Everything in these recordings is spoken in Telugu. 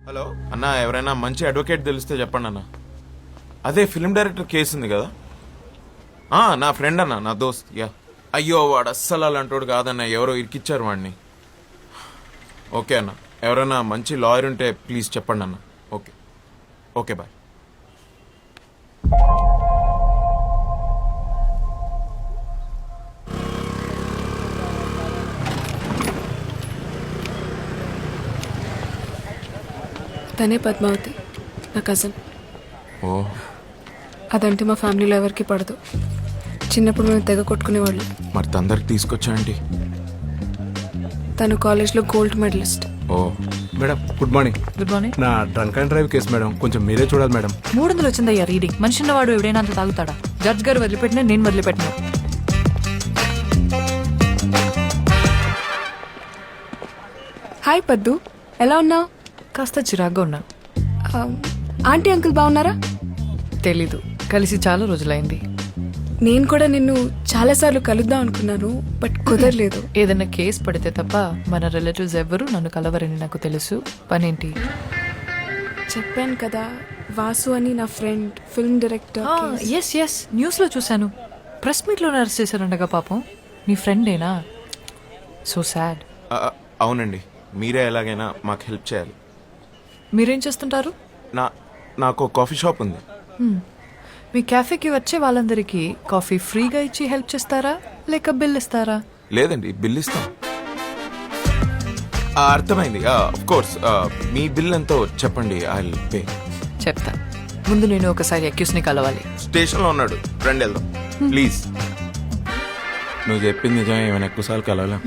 హలో అన్న, ఎవరైనా మంచి అడ్వకేట్ తెలిస్తే చెప్పండి అన్న. అదే ఫిల్మ్ డైరెక్టర్ కేసు ఉంది కదా, నా ఫ్రెండ్ అన్న, నా దోస్త్. యా, అయ్యో వాడు అస్సలు అలాంటోడు కాదన్న, ఎవరో ఇరికిచ్చారు వాడిని. ఓకే అన్న, ఎవరైనా మంచి లాయర్ ఉంటే ప్లీజ్ చెప్పండి అన్న. Okay okay, bye. తనే పద్మావతి, నా కజిన్. ఓ, అదంటే మా ఫ్యామిలీలో ఎవరికి పడదు. చిన్నప్పుడు మేము తెగ కొట్టుకునేవాళ్ళు. మరి తొందరకి తీసుకొచ్చా అండి. తను కాలేజ్లో గోల్డ్ మెడలిస్ట్. ఓ madam good morning. Good morning. నా drunk and drive case madam, కొంచెం మీరే చూడాలి మేడం. 300 వచ్చిందయ్యా రీడింగ్. మనిషి ఉన్నవాడు ఎవడైనా అంత తాగుతాడా? జడ్జ్ గారు వదిలిపెట్టినా నేను వదిలిపెట్టినా. హాయ్ పద్దు, ఎలా ఉన్నావు? కాస్త చిరాగ్గా ఉన్నా. ఆంటీ అంకుల్ బాగున్నారా? తెలీదు, కలిసి చాలా రోజులైంది. నేను కూడా నిన్ను చాలాసార్లు కలుద్దాం అనుకున్నాను, బట్ కుదరలేదు. ఏదైనా కేసు పడితే తప్ప మన రిలేటివ్స్ ఎవ్వరూ నన్ను కలవరని నాకు తెలుసు. పనేంటి? చెప్పాను కదా, వాసు అని నా ఫ్రెండ్, ఫిల్మ్ డైరెక్టర్. ఎస్ న్యూస్లో చూశాను. ప్రెస్ మీట్లోనే అరెస్ట్ చేశారండగా. పాపం నీ ఫ్రెండేనా? So sad. అవునండి, మీరే ఎలాగైనా మాకు హెల్ప్ చేయాలి. మీరేం చేస్తుంటారు? నాకు కాఫీ షాప్ ఉంది. మీ క్యాఫేకి వచ్చే వాళ్ళందరికీ కాఫీ ఫ్రీగా ఇచ్చి హెల్ప్ చేస్తారా, లేక బిల్ ఇస్తారా? లేదండి, బిల్ ఇస్తాం. అర్థమైంది. Of course. మీ బిల్ ఎంతో చెప్పండి, ఐ విల్ పే. చెప్తా. ముందు నేను ఒకసారి అక్యూస్ని కలవాలి. స్టేషన్లో ఉన్నాడు, రండి వెళ్దాం ప్లీజ్. నువ్వు చెప్పింది నిజమే, ఏమైనా ఎక్కువసార్లు కలవాలా?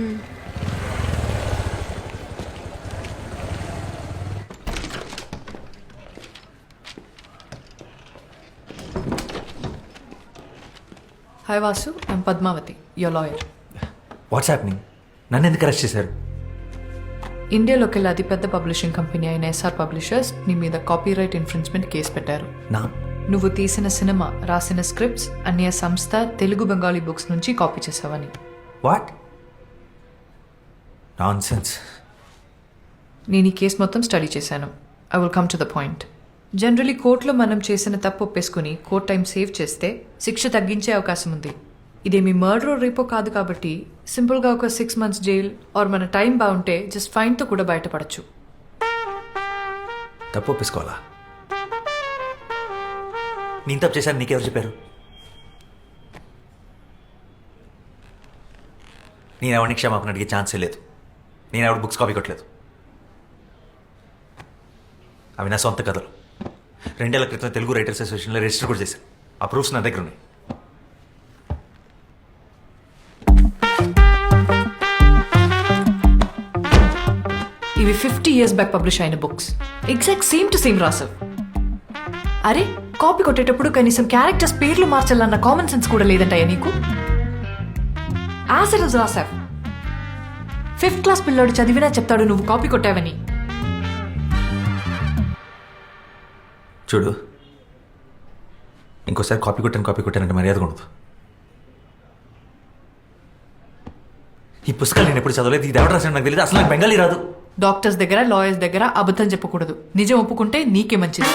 Hi Vasu, I'm Padmavathi, your lawyer. What's happening? నన్ను ఎందుకు అరెస్ట్ చేశారు? ఇండియాలోకి అతిపెద్ద పబ్లిషింగ్ కంపెనీ అయిన ఎస్ఆర్ పబ్లిషర్స్ నీ మీద కాపీరైట్ ఇన్ఫ్రిన్స్మెంట్ కేసు పెట్టారు. నా నువ్వు తీసిన సినిమా, రాసిన స్క్రిప్ట్స్ అన్య సంస్థ తెలుగు బెంగాలీ బుక్స్ నుంచి కాపీ చేసావని. What nonsense. నేను ఈ కేసు మొత్తం స్టడీ చేశాను. I will come to the point. Generally కోర్టులో మనం చేసిన తప్పు ఒప్పేసుకుని కోర్ట్ టైం సేవ్ చేస్తే శిక్ష తగ్గించే అవకాశం ఉంది. ఇదేమి మర్డర్ రేపో కాదు కాబట్టి సింపుల్గా ఒక 6 months జైల్ ఆర్ మన టైం బాగుంటే జస్ట్ ఫైన్తో కూడా బయటపడచ్చు. తప్పు ఒప్పేసుకోవాలా? నేను తప్పు చేశాను, నీకెవరు చెప్పారు? నేను ఎవరిని క్షమాపణ అడిగే ఛాన్సే లేదు. నేను ఎవరి బుక్స్ కాపీ కొట్టలేదు. అవి నా సొంత కథలు. 2 ఏళ్ల క్రితం తెలుగు రైటర్స్ అసోసియేషన్లో రిజిస్టర్ కూడా చేశాను. ఆ ప్రూఫ్స్ నా దగ్గర ఉన్నాయి. ఇవి 50 years బ్యాక్ పబ్లిష్ అయిన books. Exact same to same రాసావు. అరే, కాపీ కొట్టేటప్పుడు కనీసం క్యారెక్టర్స్ పేర్లు మార్చాలన్న కామన్ సెన్స్ కూడా లేదంటాయా నీకు? యాసిడ్స్ రాసావు. 5th class పిల్లోడు చదివినా చెప్తాడు నువ్వు కాపీ కొట్టావని. చూడు, ఇంకోసారి కాపీ కొట్టానంటే మర్యాద ఉండదు. ఈ పుస్తకాలు నేను ఎప్పుడు చదవలేదు. ఇది ఎవరు రాసాడు నాకు తెలియదు. అసలు నాకు బెంగాలీ రాదు. డాక్టర్స్ దగ్గర, లాయర్స్ దగ్గర అబద్ధం చెప్పకూడదు. నిజం ఒప్పుకుంటే నీకే మంచిది.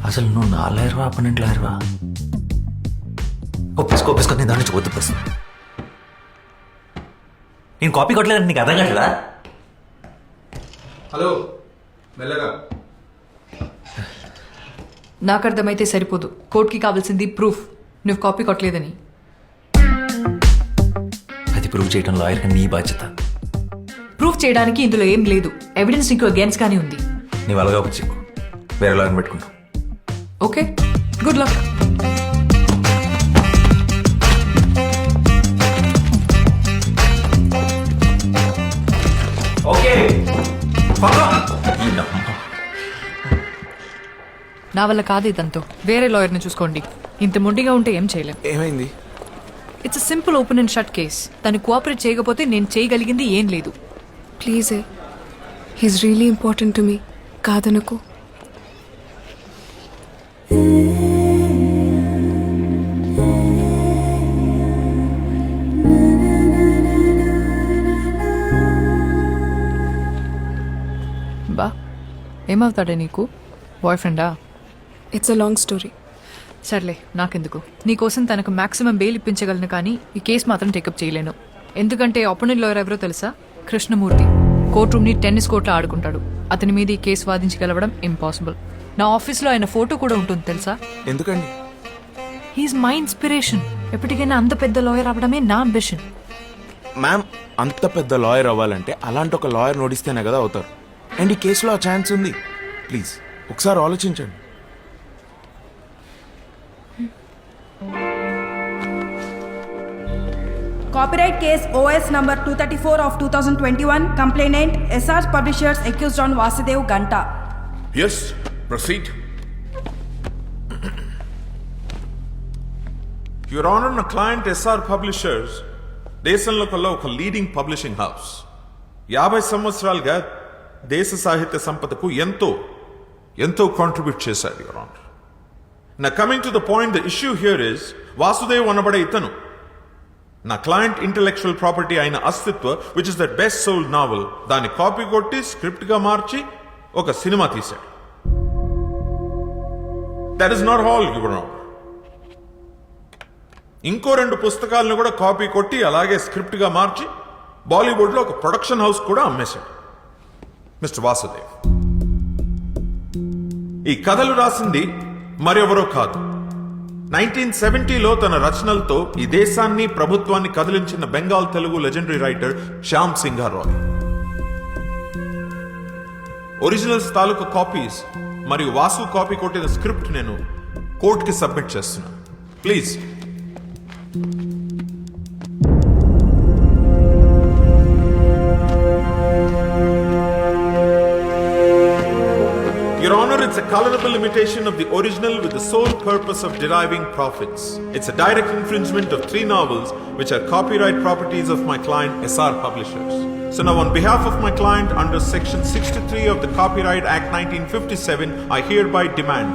అసలు నువ్వు నా లాయర్వా, అపనెంట్ లాయర్వా? ఒప్పేసుకో, నేను దాని నుంచి వద్దు ప్రశ్న. నేను కాపీ కొట్టలేదని నీకు అర్థం కావట్లేదా? హలో, మెల్లగా. నాకు అర్థమైతే సరిపోదు. కోర్టుకి కావాల్సింది ప్రూఫ్, నువ్వు కాపీ కొట్టలేదని. అది ప్రూవ్ చేయడం లాయర్గా నీ బాధ్యత. ప్రూఫ్ చేయడానికి ఇందులో ఏం లేదు. ఎవిడెన్స్ నీకు అగేన్స్ట్ గానే ఉంది. నీవు అలాగా వచ్చి వేరే లాయర్ని పెట్టుకుంటావు. Okay, good luck. ఓకే, నా వల్ల కాదు ఇదంతా. వేరే లాయర్ని చూసుకోండి. ఇంత మొండిగా ఉంటే ఏం చేయలేం. ఏమైంది? It's simple open and shut case. తను కోఆపరేట్ చేయకపోతే నేను చేయగలిగింది ఏం లేదు. Please, he's really important to me. కాదనుకో. ఏమవుతాడే నీకు? బాయ్ ఫ్రెండా? It's a long story. సర్లే, నాకెందుకు. నీకోసం తనకు మాక్సిమం బెయిల్ ఇప్పించగలను, కానీ ఈ కేసు మాత్రం టేకప్ చేయలేను. ఎందుకంటే అపోనెంట్ లాయర్ ఎవరో తెలుసా? కృష్ణమూర్తి. కోర్ట్ రూమ్ని టెన్నిస్ కోర్ట్లో ఆడుకుంటాడు. అతని మీద ఈ కేసు వాదించి గెలవడం ఇంపాసిబుల్. నా ఆఫీస్లో ఆయన ఫోటో కూడా ఉంటుంది తెలుసా? ఎందుకండి? He's my inspiration. ఎప్పటికైనా అంత పెద్ద లాయర్ అవ్వడమే నా అంబిషన్. మ్యామ్, అంత పెద్ద లాయర్ అవ్వాలంటే అలాంటి ఒక లాయర్ నోడిస్తేనే కదా అవుతారు. అండ్ ఈ కేసులో ఆ ఛాన్స్ ఉంది. ప్లీజ్ ఒకసారి ఆలోచించండి. Copyright case OS number 234 of 2021. Complainant SR Publishers accused on Vasudev Ganta. Yes, proceed. Your Honor, నా క్లయింట్ ఎస్ఆర్ పబ్లిషర్స్ దేశంలో కల్లా ఒక లీడింగ్ పబ్లిషింగ్ హౌస్. 50 సంవత్సరాలుగా దేశ సాహిత్య సంపదకు ఎంతో కాంట్రిబ్యూట్ చేశారు. యువర్ ఆనర్, నా coming to the point, the issue here is Vasudev అనబడే ఇతను నా క్లయింట్ ఇంటెలెక్చువల్ ప్రాపర్టీ అయిన Astitva, which is the best sold novel, దాన్ని కాపీ కొట్టి స్క్రిప్ట్ గా మార్చి ఒక సినిమా తీశాడు. That is not all your honour. ఇంకో 2 పుస్తకాలను కూడా కాపీ కొట్టి అలాగే స్క్రిప్ట్ గా మార్చి బాలీవుడ్ లో ఒక ప్రొడక్షన్ హౌస్ కూడా అమ్మేశాడు మిస్టర్ వాసుదేవ్. ఈ కథలు రాసింది మరెవరో కాదు, 1970లో తన రచనలతో ఈ దేశాన్ని ప్రభుత్వాన్ని కదిలించిన Bengal Telugu legendary writer Shyam Singharoy. Originals తాలూకు కాపీస్ మరియు వాసు కాపీ కొట్టిన స్క్రిప్ట్ నేను కోర్టుకి సబ్మిట్ చేస్తున్నాను. Please. Your Honor, it's a colorable imitation of the original with the sole purpose of deriving profits. It's a direct infringement of 3 novels which are copyright properties of my client SR Publishers. So now on behalf of my client under section 63 of the Copyright Act 1957, I hereby demand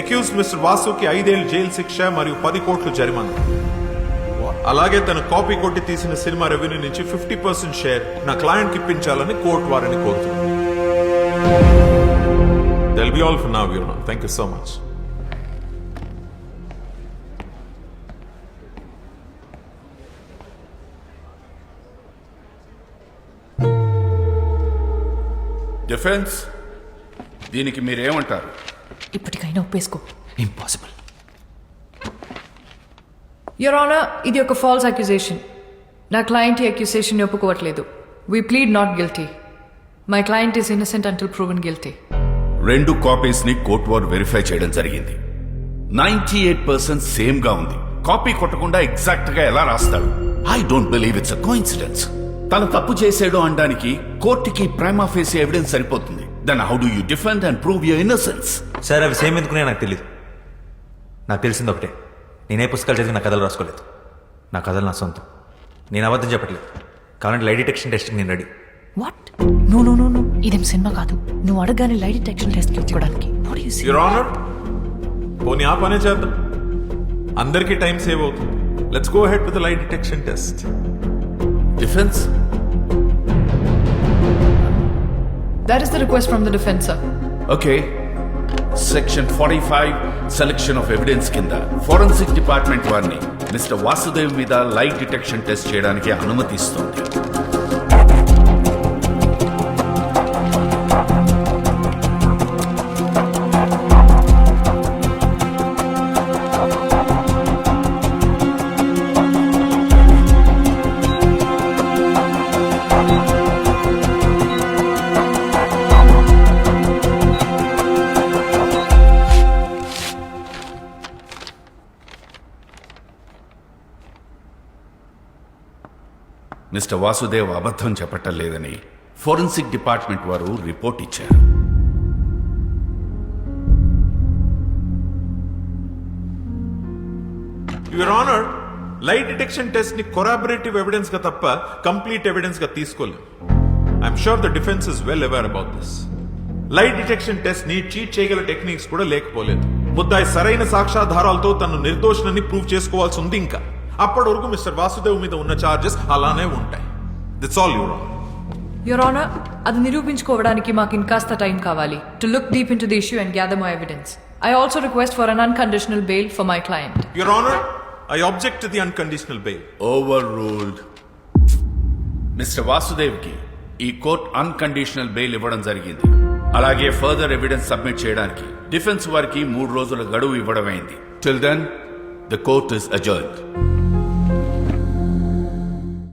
accused Mr. Vasuki 5 ఏళ్ల జైలు శిక్ష మరియు 10 కోట్ల జరిమానా. అలాగే తన కాపీ కొట్టి తీసిన సినిమా రెవెన్యూ నుంచి 50% షేర్ నా క్లయింట్కి ఇప్పించాలని కోర్టు వారిని కోరుతున్నాను. That'll be all for now, Your Honor. Thank you so much. Defence, దీనికి మీరేమంటారు? ఇప్పటికైనా ఒప్పేసుకో. ఇంపాసిబుల్. యువర్ ఆనర్, ఇది ఒక ఫాల్స్ అక్యుజేషన్. నా క్లయింట్ ఈ అక్యుజేషన్ ఒప్పుకోవట్లేదు. We plead not guilty. My client is innocent until proven guilty. 2 copies ని కోర్టు వారు వెరిఫై చేయడం జరిగింది. 98% సేమ్ గా ఉంది. కాపీ కొట్టకుండా ఎగ్జాక్ట్ గా ఎలా రాస్తాడు? I don't believe it's a coincidence. తను తప్పు చేసాడు అనడానికి కోర్టుకి ప్రైమా ఫేసి ఎవిడెన్స్ సరిపోతుంది. Then how do you defend and prove your innocence? Sir, అవి సేమ్ ఎందుకునే నాకు తెలియదు. నాకు తెలిసింది ఒకటే, నేనే పుస్తకాలు చదివి నా కథలు రాసుకోలేదు. నా కథలు నా సొంతం. నేను అబద్ధం చెప్పట్లేదు. కావాలంటే లై డిటెక్షన్ టెస్ట్కి నేను ready. What? No no no no, ఇదేం సినిమా కాదు. నువ్వు అడగగానే లై డిటెక్షన్ టెస్ట్ ఇవ్వడానికి. Your Honor, పోనీ ఆ పనే చేద్దాం. అందరికీ టైం సేవ్ అవుతుంది. Let's go ahead with the lie detection test. Defence, that is the request from the defence, sir. Okay. Section 45 selection of evidence కింద ఫోరెన్సిక్ డిపార్ట్మెంట్ వారిని మిస్టర్ వాసుదేవ్ మీద లై డిటెక్షన్ టెస్ట్ చేయడానికి అనుమతిస్తుంది. మిస్టర్ వాసుదేవ్ అబద్ధం చెప్పటం లేదని ఫోరెన్సిక్ డిపార్ట్మెంట్ వారు రిపోర్ట్ ఇచ్చారు. యువర్ ఆనర్, లై డిటెక్షన్ టెస్ట్ ని కొరాబరేటివ్ ఎవిడెన్స్ గా తప్ప కంప్లీట్ ఎవిడెన్స్ గా తీసుకోలేదు. I'm sure the defence is well aware about this. లై డిటెక్షన్ టెస్ట్ ని చీట్ చేయగల టెక్నిక్స్ కూడా లేకపోలేదు. ముద్దాయి సరైన సాక్ష్యాధారాలతో తను నిర్దోషులని ప్రూవ్ చేసుకోవాల్సి ఉంది. ఇంకా అప్పటి వరకు మిస్టర్ వాసుదేవ్ మీద ఉన్న చార్జెస్ అలానే ఉంటాయి. That's all your honour. Your honour, అది నిరూపించుకోవడానికి మాకు ఇంకాస్త టైం కావాలి to look deep into the issue and gather my evidence. I also request for an unconditional bail for my client. Your Honor, I object to the unconditional bail. Over ruled. Mister Vasudev కి ఈ కోర్ట్ అన్కండిషనల్ బెయిల్ ఇవ్వడం జరిగింది. అలాగే ఫర్దర్ ఎవిడెన్స్ సబ్మిట్ చేయడానికి డిఫెన్స్ వారికి 3 రోజుల గడువు ఇవ్వడమైంది. Till then the court is అజర్న్డ్.